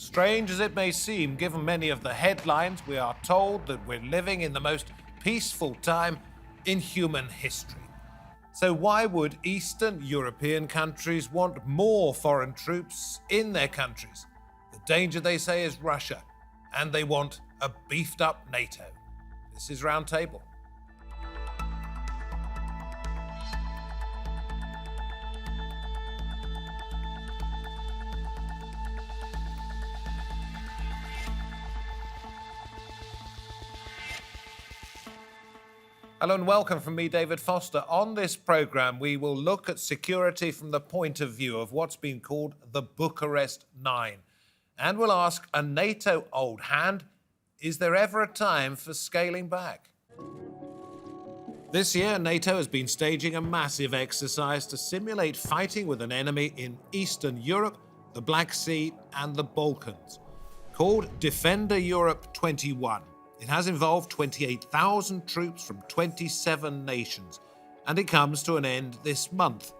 Strange as it may seem, given many of the headlines, we are told that we're living in the most peaceful time in human history. So why would Eastern European countries want more foreign troops in their countries? The danger, they say, is Russia, and they want a beefed up NATO. This is Roundtable. Hello and welcome from me, David Foster. On this programme, we will look at security from the point of view of what's been called the Bucharest Nine. And we'll ask a NATO old hand, is there ever a time for scaling back? This year, NATO has been staging a massive exercise to simulate fighting with an enemy in Eastern Europe, the Black Sea and the Balkans, called Defender Europe 21. It has involved 28,000 troops from 27 nations, and it comes to an end this month.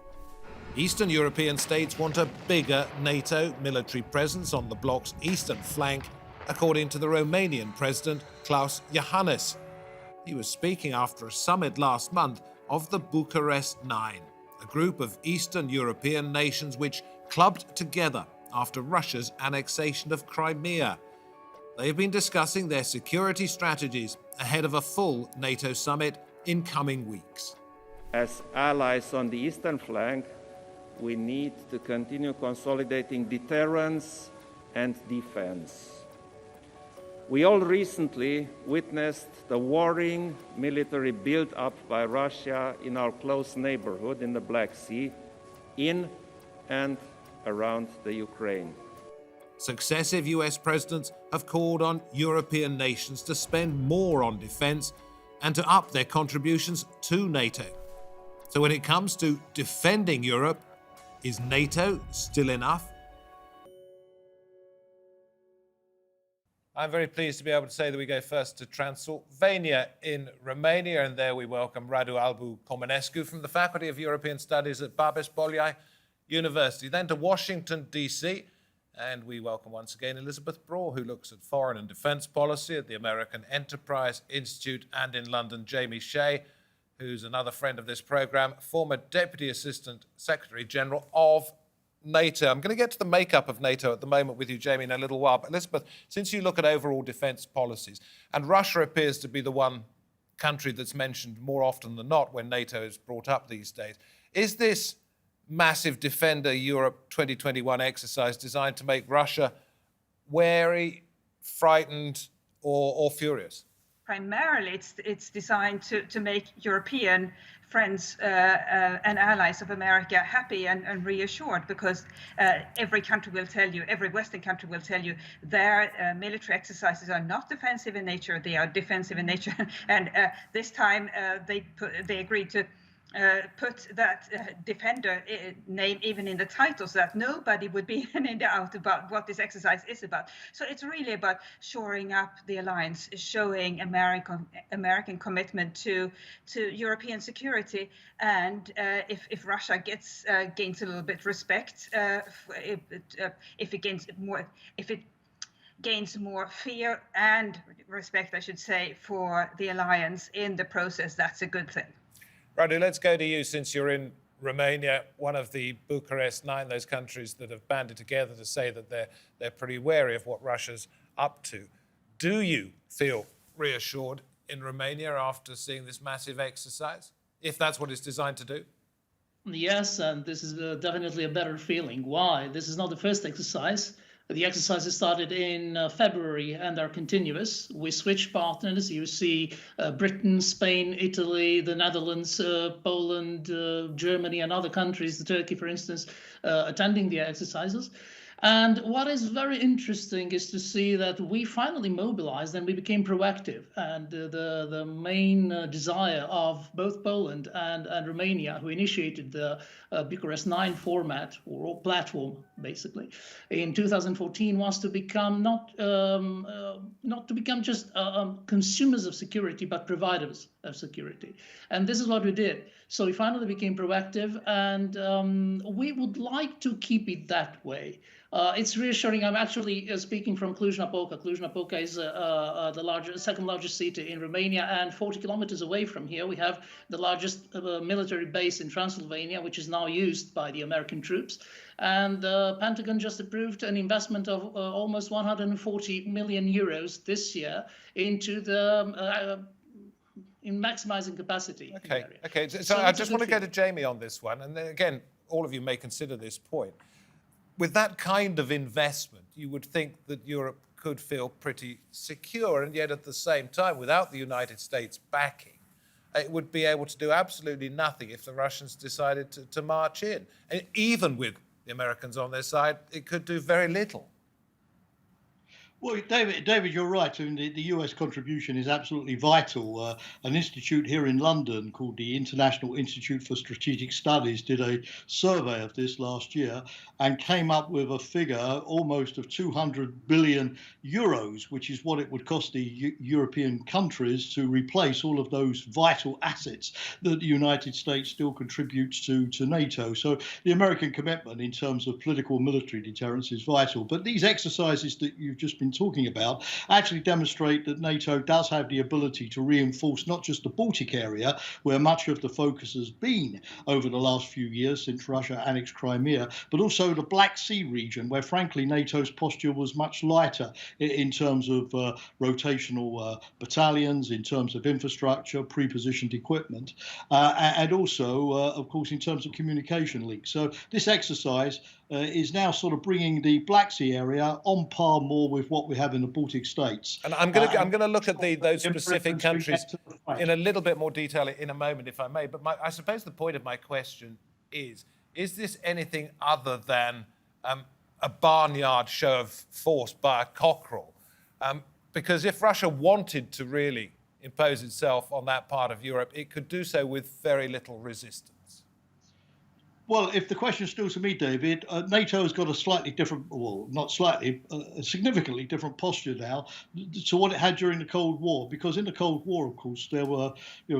Eastern European states want a bigger NATO military presence on the bloc's eastern flank, according to the Romanian president, Klaus Iohannis. He was speaking after a summit last month of the Bucharest Nine, a group of Eastern European nations which clubbed together after Russia's annexation of Crimea. They've been discussing their security strategies ahead of a full NATO summit in coming weeks. As allies on the eastern flank, we need to continue consolidating deterrence and defense. We all recently witnessed the worrying military build-up by Russia in our close neighborhood in the Black Sea, in and around the Ukraine. Successive US presidents have called on European nations to spend more on defence and to up their contributions to NATO. So when it comes to defending Europe, is NATO still enough? I'm very pleased to be able to say that we go first to Transylvania in Romania, and there we welcome Radu Albu Comanescu from the Faculty of European Studies at Bolyai University. Then to Washington, D.C., and we welcome once again Elisabeth Braw, who looks at foreign and defence policy at the American Enterprise Institute, and in London, Jamie Shea, who's another friend of this programme, former Deputy Assistant Secretary General of NATO. I'm going to get to the makeup of NATO at the moment with you, Jamie, in a little while. But Elisabeth, since you look at overall defence policies, and Russia appears to be the one country that's mentioned more often than not when NATO is brought up these days, is this massive Defender Europe 2021 exercise designed to make Russia wary, frightened, or furious? Primarily, it's designed to make European friends and allies of America happy and reassured, because every country will tell you, every Western country will tell you, their military exercises are not defensive in nature; they are defensive in nature. And this time they agreed to put that defender name even in the title, so that nobody would be in doubt about what this exercise is about. So it's really about shoring up the alliance, showing American commitment to European security. And if Russia gains a little bit respect, if it gains more fear and respect, I should say, for the alliance in the process, that's a good thing. Radu, let's go to you, since you're in Romania, one of the Bucharest Nine, those countries that have banded together to say that they're pretty wary of what Russia's up to. Do you feel reassured in Romania after seeing this massive exercise, if that's what it's designed to do? Yes, and this is definitely a better feeling. Why? This is not the first exercise. The exercises started in February and are continuous. We switch partners. You see Britain, Spain, Italy, the Netherlands, Poland, Germany, and other countries, Turkey, for instance, attending the exercises. And what is very interesting is to see that we finally mobilized and we became proactive. And the main desire of both Poland and Romania, who initiated the Bucharest Nine format or platform, basically, in 2014, was to become not to become just consumers of security, but providers of security. And this is what we did. So we finally became proactive, and we would like to keep it that way. It's reassuring. I'm actually speaking from Cluj-Napoca. Cluj-Napoca is the second largest city in Romania, and 40 kilometers away from here, we have the largest military base in Transylvania, which is now used by the American troops. And the Pentagon just approved an investment of almost 140 million euros this year into the in maximizing capacity. Okay, okay. So I just want to go to Jamie on this one. And then again, all of you may consider this point. With that kind of investment, you would think that Europe could feel pretty secure. And yet at the same time, without the United States backing, it would be able to do absolutely nothing if the Russians decided to march in. And even with the Americans on their side, it could do very little. Well, David, you're right. I mean, the US contribution is absolutely vital. An institute here in London called the International Institute for Strategic Studies did a survey of this last year and came up with a figure almost of 200 billion euros, which is what it would cost the European countries to replace all of those vital assets that the United States still contributes to NATO. So the American commitment in terms of political and military deterrence is vital. But these exercises that you've just been talking about actually demonstrate that NATO does have the ability to reinforce not just the Baltic area, where much of the focus has been over the last few years since Russia annexed Crimea, but also the Black Sea region, where frankly NATO's posture was much lighter in terms of rotational battalions, in terms of infrastructure, pre-positioned equipment, and also, of course, in terms of communication links. So this exercise is now sort of bringing the Black Sea area on par more with what we have in the Baltic states. And I'm going to look at those specific countries in a little bit more detail in a moment, if I may. But I suppose the point of my question is this anything other than a barnyard show of force by a cockerel? Because if Russia wanted to really impose itself on that part of Europe, it could do so with very little resistance. Well, if the question is still to me, David, NATO has got a slightly different, well, not slightly, a significantly different posture now to what it had during the Cold War. Because in the Cold War, of course, there were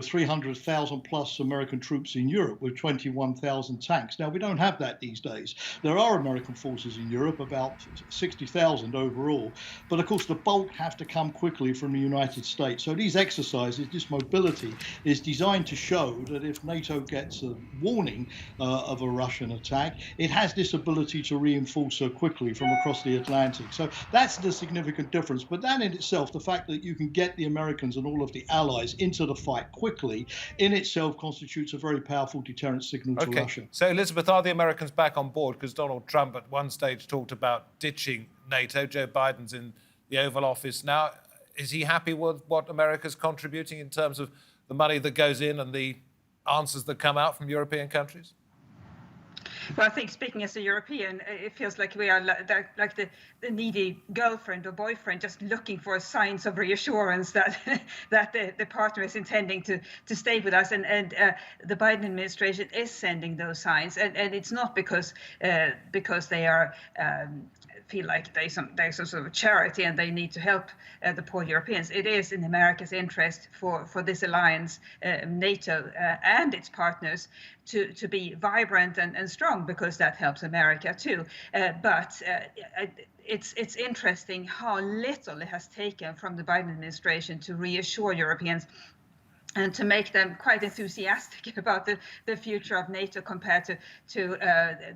300,000 plus American troops in Europe with 21,000 tanks. Now, we don't have that these days. There are American forces in Europe, about 60,000 overall. But of course, the bulk have to come quickly from the United States. So these exercises, this mobility, is designed to show that if NATO gets a warning of a Russian attack, it has this ability to reinforce so quickly from across the Atlantic. So that's the significant difference. But that in itself, the fact that you can get the Americans and all of the allies into the fight quickly, in itself constitutes a very powerful deterrent signal to Russia. So, Elisabeth, are the Americans back on board? Because Donald Trump at one stage talked about ditching NATO. Joe Biden's in the Oval Office now. Is he happy with what America's contributing in terms of the money that goes in and the answers that come out from European countries? Well, I think speaking as a European, it feels like we are like the needy girlfriend or boyfriend, just looking for signs of reassurance that the partner is intending to stay with us. And the Biden administration is sending those signs. And it's not because they are feel like there's some sort of charity and they need to help the poor Europeans. It is in America's interest for this alliance, NATO and its partners, to be vibrant and strong, because that helps America too. But it's interesting how little it has taken from the Biden administration to reassure Europeans and to make them quite enthusiastic about the future of NATO compared to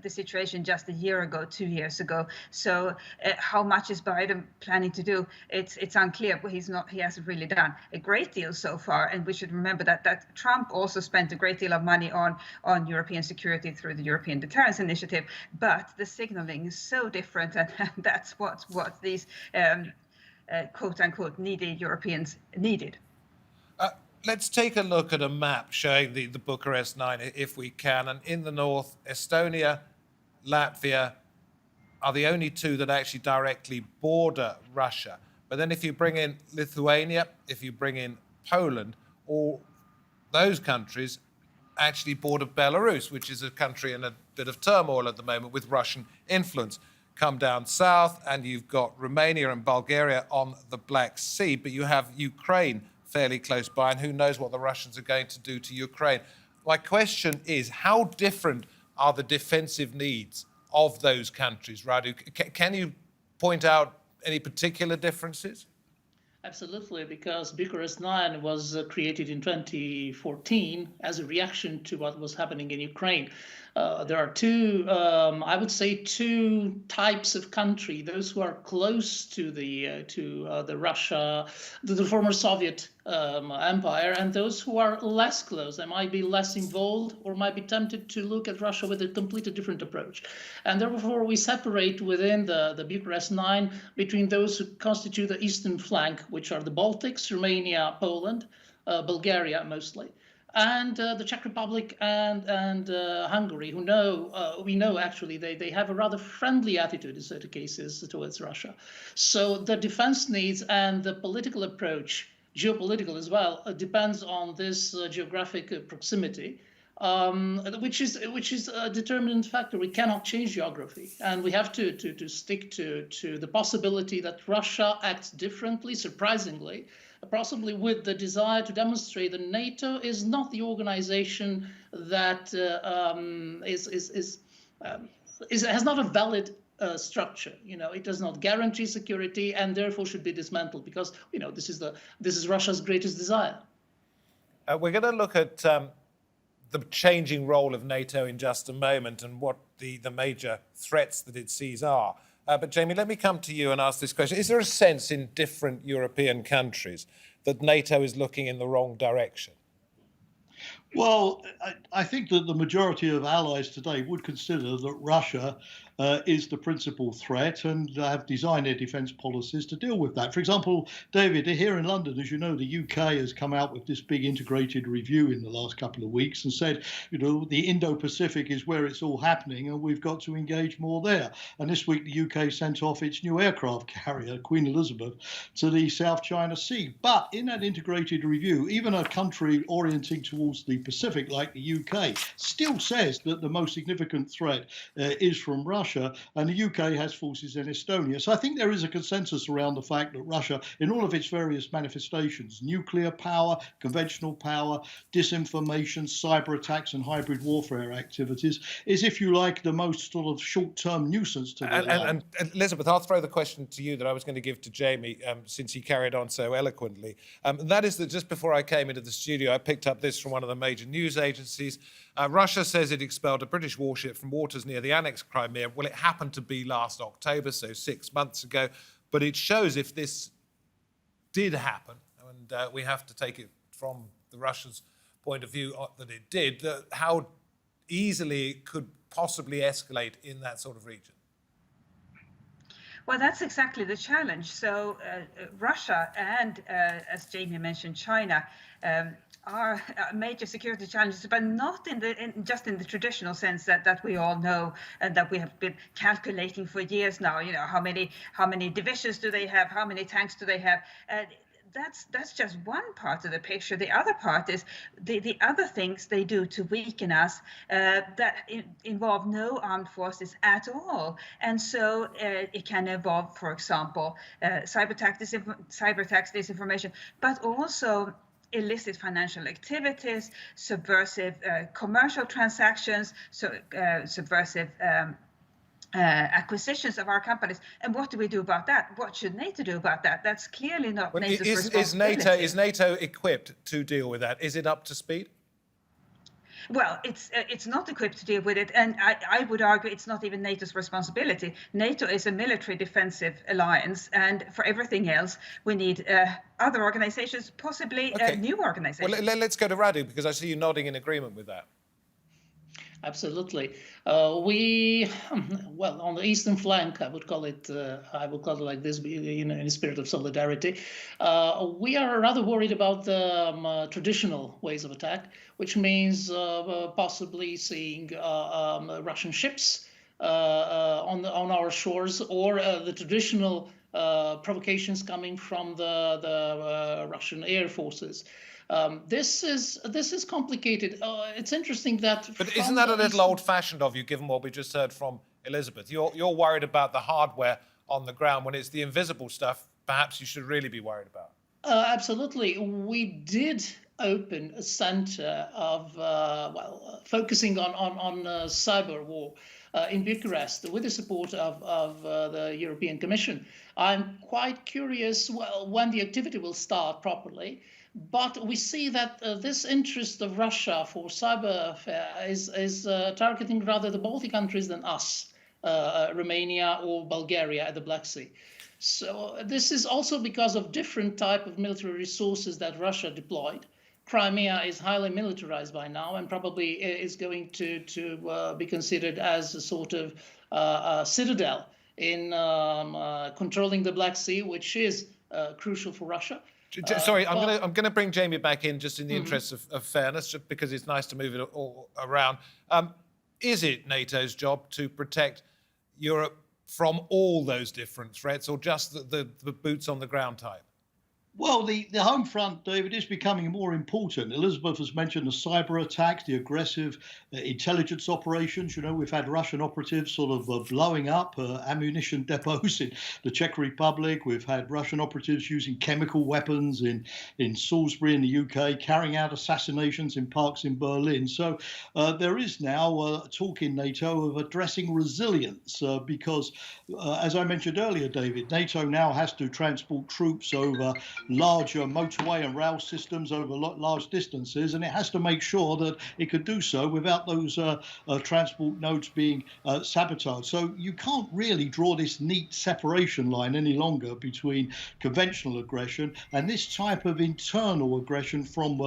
the situation just a year ago, 2 years ago. So how much is Biden planning to do? It's unclear, but he hasn't really done a great deal so far. And we should remember that Trump also spent a great deal of money on European security through the European Deterrence Initiative. But the signaling is so different, and that's what these quote unquote needy Europeans needed. Let's take a look at a map showing the Bucharest Line, if we can. And in the north, Estonia, Latvia are the only two that actually directly border Russia. But then if you bring in Lithuania, if you bring in Poland, all those countries actually border Belarus, which is a country in a bit of turmoil at the moment with Russian influence. Come down south, and you've got Romania and Bulgaria on the Black Sea, but you have Ukraine fairly close by, and who knows what the Russians are going to do to Ukraine. My question is, how different are the defensive needs of those countries, Radu? Can you point out any particular differences? Absolutely, because Bucharest 9 was created in 2014 as a reaction to what was happening in Ukraine. There are two, I would say, two types of country: those who are close to the Russia, to the former Soviet empire, and those who are less close. They might be less involved or might be tempted to look at Russia with a completely different approach. And therefore, we separate within the Bucharest 9 between those who constitute the eastern flank, which are the Baltics, Romania, Poland, Bulgaria mostly, and the Czech Republic and Hungary, who we know actually they have a rather friendly attitude in certain cases towards Russia. So the defense needs and the political approach, geopolitical as well, depends on this geographic proximity, which is a determinant factor. We cannot change geography, and we have to stick to the possibility that Russia acts differently, surprisingly, possibly with the desire to demonstrate that NATO is not the organization that has not a valid structure. It does not guarantee security and therefore should be dismantled, because this is Russia's greatest desire. We're going to look at the changing role of NATO in just a moment and what the major threats that it sees are. But Jamie, let me come to you and ask this question. Is there a sense in different European countries that NATO is looking in the wrong direction? Well, I think that the majority of allies today would consider that Russia is the principal threat and have designed their defence policies to deal with that. For example, David, here in London, as you know, the UK has come out with this big integrated review in the last couple of weeks and said, the Indo-Pacific is where it's all happening and we've got to engage more there. And this week, the UK sent off its new aircraft carrier, Queen Elizabeth, to the South China Sea. But in that integrated review, even a country orienting towards the Pacific like the UK still says that the most significant threat is from Russia, and the UK has forces in Estonia. So I think there is a consensus around the fact that Russia, in all of its various manifestations, nuclear power, conventional power, disinformation, cyber attacks and hybrid warfare activities, is, if you like, the most sort of short-term nuisance to the and Elisabeth, I'll throw the question to you that I was going to give to Jamie, since he carried on so eloquently. That is that just before I came into the studio, I picked up this from one of the major news agencies. Russia says it expelled a British warship from waters near the annexed Crimea. Well, it happened to be last October, so 6 months ago. But it shows, if this did happen, and we have to take it from the Russians' point of view that it did, how easily it could possibly escalate in that sort of region. Well, that's exactly the challenge. So Russia and, as Jamie mentioned, China are major security challenges, but not just in the traditional sense that we all know and that we have been calculating for years now. How many divisions do they have? How many tanks do they have? That's just one part of the picture. The other part is the other things they do to weaken us that involve no armed forces at all. And so it can involve, for example, cyber attacks, disinformation, but also illicit financial activities, subversive commercial transactions, subversive acquisitions of our companies. And what do we do about that? What should NATO do about that? That's clearly not NATO's responsibility. Is NATO equipped to deal with that? Is it up to speed? Well, it's not equipped to deal with it, and I would argue it's not even NATO's responsibility. NATO is a military defensive alliance, and for everything else, we need other organizations, possibly new organizations. Well, let's go to Radu, because I see you nodding in agreement with that. Absolutely. Well, on the eastern flank, I would call it like this, in a spirit of solidarity. We are rather worried about the traditional ways of attack, which means possibly seeing Russian ships on our shores, or the traditional provocations coming from the Russian air forces. This is complicated. It's interesting that. But isn't that a little old-fashioned of you, given what we just heard from Elisabeth? You're worried about the hardware on the ground when it's the invisible stuff. Perhaps you should really be worried about. Absolutely. We did open a center of, focusing on cyber war in Bucharest with the support of the European Commission. I'm quite curious, when the activity will start properly. But we see that this interest of Russia for cyber affair is targeting rather the Baltic countries than us, Romania or Bulgaria at the Black Sea. So this is also because of different type of military resources that Russia deployed. Crimea is highly militarized by now and probably is going to be considered as a sort of citadel in controlling the Black Sea, which is crucial for Russia. Sorry, I'm going to bring Jamie back in just in the interest of fairness, just because it's nice to move it all around. Is it NATO's job to protect Europe from all those different threats, or just the boots on the ground type? Well, the home front, David, is becoming more important. Elisabeth has mentioned the cyber attacks, the aggressive intelligence operations. You know, we've had Russian operatives sort of blowing up ammunition depots in the Czech Republic. We've had Russian operatives using chemical weapons in Salisbury in the UK, carrying out assassinations in parks in Berlin. So there is now talk in NATO of addressing resilience because, as I mentioned earlier, David, NATO now has to transport troops over larger motorway and rail systems over large distances, and it has to make sure that it could do so without those transport nodes being sabotaged. So you can't really draw this neat separation line any longer between conventional aggression and this type of internal aggression from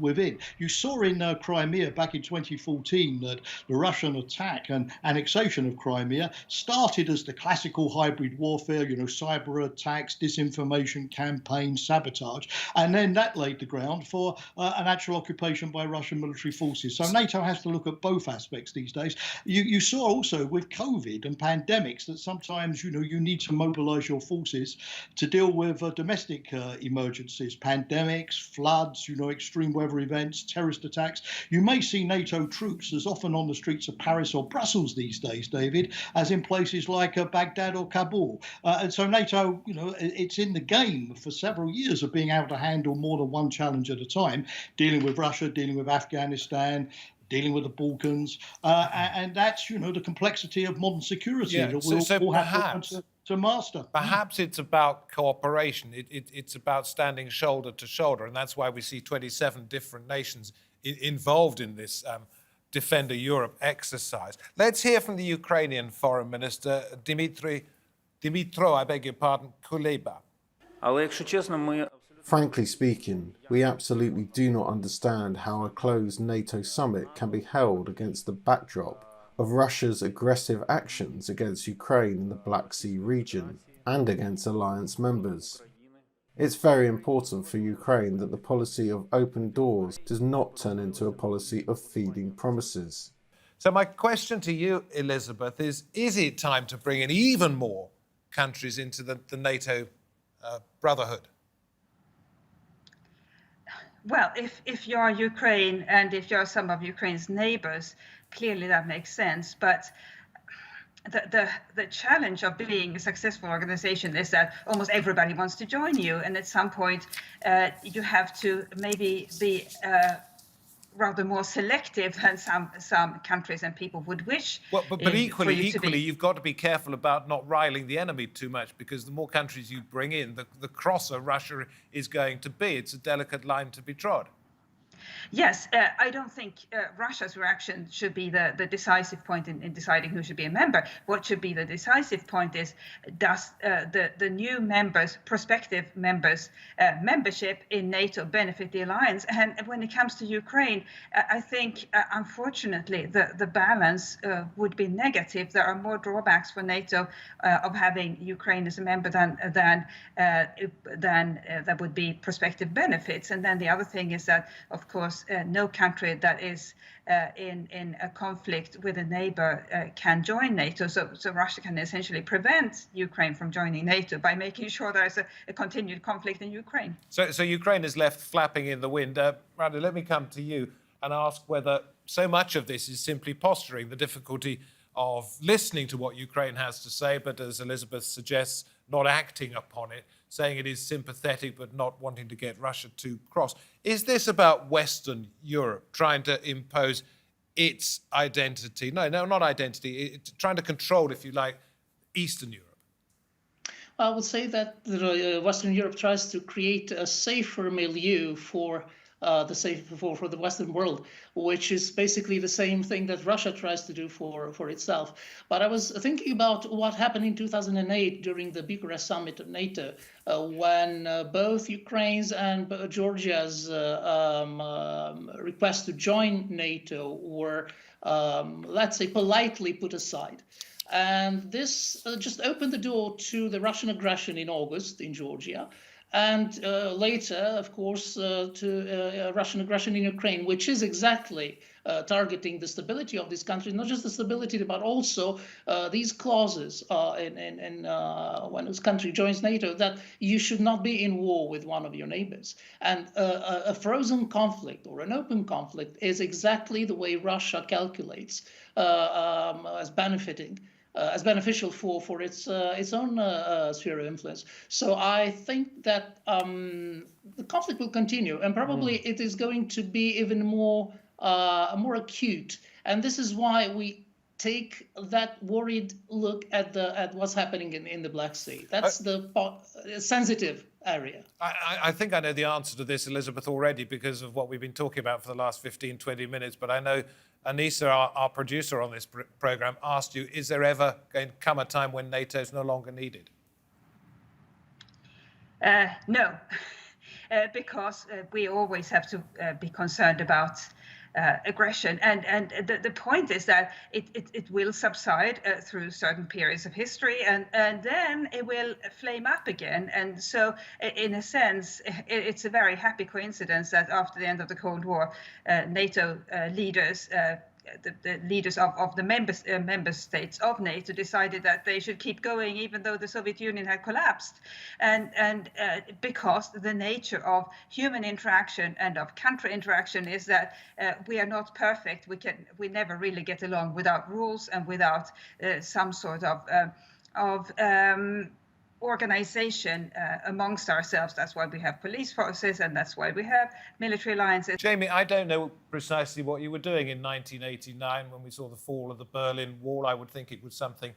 within. You saw in Crimea back in 2014 that the Russian attack and annexation of Crimea started as the classical hybrid warfare, you know, cyber attacks, disinformation campaigns, sabotage, and then that laid the ground for an actual occupation by Russian military forces. So NATO has to look at both aspects these days. You saw also with COVID and pandemics that sometimes, you know, you need to mobilize your forces to deal with domestic emergencies, pandemics, floods, you know, extreme weather events, terrorist attacks. You may see NATO troops as often on the streets of Paris or Brussels these days, David, as in places like Baghdad or Kabul. And so NATO, you know, it's in the game for several years of being able to handle more than one challenge at a time, dealing with Russia, dealing with Afghanistan, dealing with the Balkans, and that's, you know, the complexity of modern security that we'll all have to master. Perhaps it's about cooperation. It's about standing shoulder to shoulder, and that's why we see 27 different nations involved in this Defender Europe exercise. Let's hear from the Ukrainian Foreign Minister, Dmytro, I beg your pardon, Kuleba. Frankly speaking, we absolutely do not understand how a closed NATO summit can be held against the backdrop of Russia's aggressive actions against Ukraine in the Black Sea region and against alliance members. It's very important for Ukraine that the policy of open doors does not turn into a policy of feeding promises. So my question to you, Elisabeth, is it time to bring in even more countries into the NATO brotherhood? Well, if you're Ukraine and if you're some of Ukraine's neighbors, clearly that makes sense. But the challenge of being a successful organization is that almost everybody wants to join you, and at some point you have to maybe be rather more selective than some countries and people would wish. Well, but equally, you've got to be careful about not riling the enemy too much, because the more countries you bring in, the crosser Russia is going to be. It's a delicate line to be trod. Yes, I don't think Russia's reaction should be the decisive point in deciding who should be a member. What should be the decisive point is, does the new members, prospective members, membership in NATO benefit the alliance? And when it comes to Ukraine, I think, unfortunately, the balance would be negative. There are more drawbacks for NATO of having Ukraine as a member than there would be prospective benefits. And then the other thing is that, of course, no country that is in a conflict with a neighbor can join NATO. So Russia can essentially prevent Ukraine from joining NATO by making sure there is a continued conflict in Ukraine. So Ukraine is left flapping in the wind. Radu, let me come to you and ask whether so much of this is simply posturing, the difficulty of listening to what Ukraine has to say, but as Elisabeth suggests, not acting upon it, saying it is sympathetic but not wanting to get Russia too cross. Is this about Western Europe trying to impose its identity? No, not identity. Trying to control, if you like, Eastern Europe. I would say that Western Europe tries to create a safer milieu for the Western world, which is basically the same thing that Russia tries to do for itself. But I was thinking about what happened in 2008 during the Bucharest summit of NATO, when both Ukraine's and Georgia's requests to join NATO were, let's say, politely put aside. And this just opened the door to the Russian aggression in August in Georgia, and later, of course, to Russian aggression in Ukraine, which is exactly targeting the stability of this country, not just the stability, but also these clauses when this country joins NATO, that you should not be in war with one of your neighbors. And a frozen conflict or an open conflict is exactly the way Russia calculates as beneficial for its own sphere of influence. So I think that the conflict will continue, and probably it is going to be even more acute. And this is why we take that worried look at what's happening in the Black Sea. That's the sensitive area. I think I know the answer to this, Elisabeth, already because of what we've been talking about for the last 15, 20 minutes. But I know Anissa, our producer on this program, asked you, is there ever going to come a time when NATO is no longer needed? No, because we always have to be concerned about aggression. And the point is that it will subside through certain periods of history, and then it will flame up again. And so in a sense, it's a very happy coincidence that after the end of the Cold War, NATO leaders, the leaders of the member states of NATO decided that they should keep going even though the Soviet Union had collapsed, and because the nature of human interaction and of country interaction is that we are not perfect. We never really get along without rules and without some sort of organization amongst ourselves. That's why we have police forces, and that's why we have military alliances. Jamie, I don't know precisely what you were doing in 1989 when we saw the fall of the Berlin Wall. I would think it was something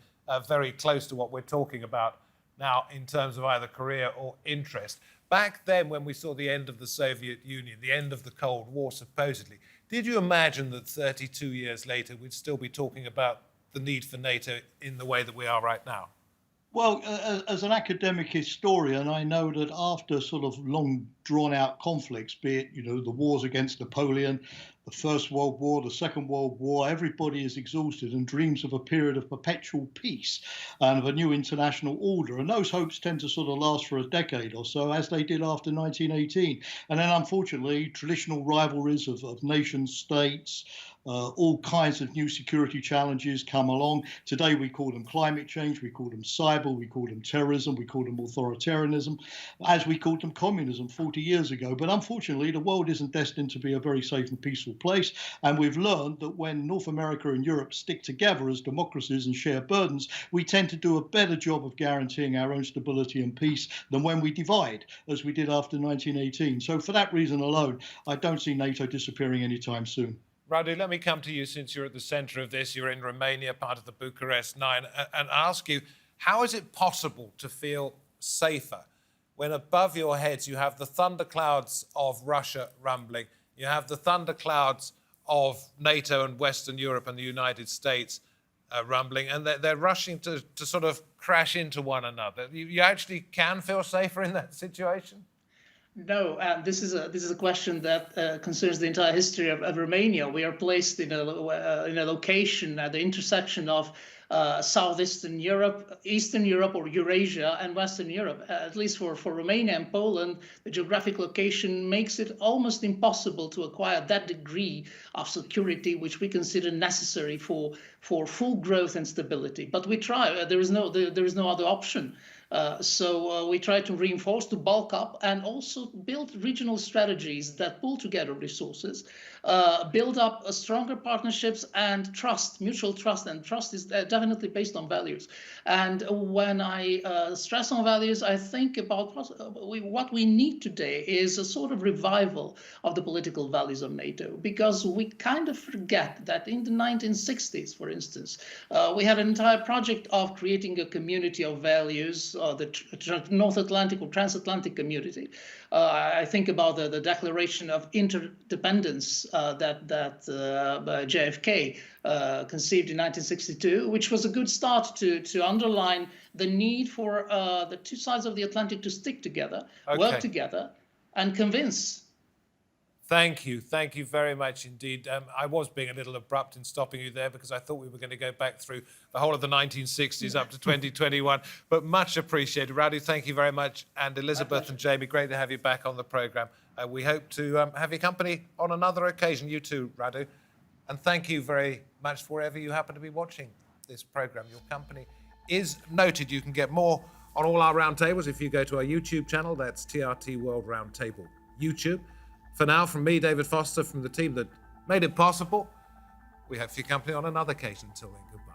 very close to what we're talking about now in terms of either career or interest. Back then, when we saw the end of the Soviet Union, the end of the Cold War, supposedly, did you imagine that 32 years later we'd still be talking about the need for NATO in the way that we are right now? Well, as an academic historian, I know that after sort of long drawn-out conflicts, be it, the wars against Napoleon, the First World War, the Second World War, everybody is exhausted and dreams of a period of perpetual peace and of a new international order. And those hopes tend to sort of last for a decade or so, as they did after 1918. And then, unfortunately, traditional rivalries of nation states, all kinds of new security challenges come along. Today, we call them climate change, we call them cyber, we call them terrorism, we call them authoritarianism, as we called them communism 40 years ago. But unfortunately, the world isn't destined to be a very safe and peaceful place. And we've learned that when North America and Europe stick together as democracies and share burdens, we tend to do a better job of guaranteeing our own stability and peace than when we divide, as we did after 1918. So for that reason alone, I don't see NATO disappearing anytime soon. Radu, let me come to you since you're at the centre of this. You're in Romania, part of the Bucharest Nine, and ask you, how is it possible to feel safer when above your heads you have the thunderclouds of Russia rumbling, you have the thunderclouds of NATO and Western Europe and the United States rumbling, and they're rushing to sort of crash into one another? You actually can feel safer in that situation? No, and this is a question that concerns the entire history of Romania. We are placed in a location at the intersection of Southeastern Europe, Eastern Europe or Eurasia, and Western Europe. At least for Romania and Poland, the geographic location makes it almost impossible to acquire that degree of security which we consider necessary for full growth and stability. But we try. There is no other option. So we try to reinforce, to bulk up, and also build regional strategies that pull together resources, build up stronger partnerships and trust, mutual trust. And trust is definitely based on values. And when I stress on values, I think about what we need today is a sort of revival of the political values of NATO, because we kind of forget that in the 1960s, for instance, we had an entire project of creating a community of values, the North Atlantic or transatlantic community. I think about the Declaration of Interdependence that JFK conceived in 1962, which was a good start to underline the need for the two sides of the Atlantic to stick together, work together, and convince. Thank you very much indeed. I was being a little abrupt in stopping you there because I thought we were going to go back through the whole of the 1960s up to 2021, but much appreciated. Radu, thank you very much. And Elisabeth and Jamie, great to have you back on the programme. We hope to have your company on another occasion. You too, Radu. And thank you very much for wherever you happen to be watching this programme. Your company is noted. You can get more on all our roundtables if you go to our YouTube channel. That's TRT World Roundtable YouTube. For now, from me, David Foster, from the team that made it possible, we hope for your company on another occasion. Until then, goodbye.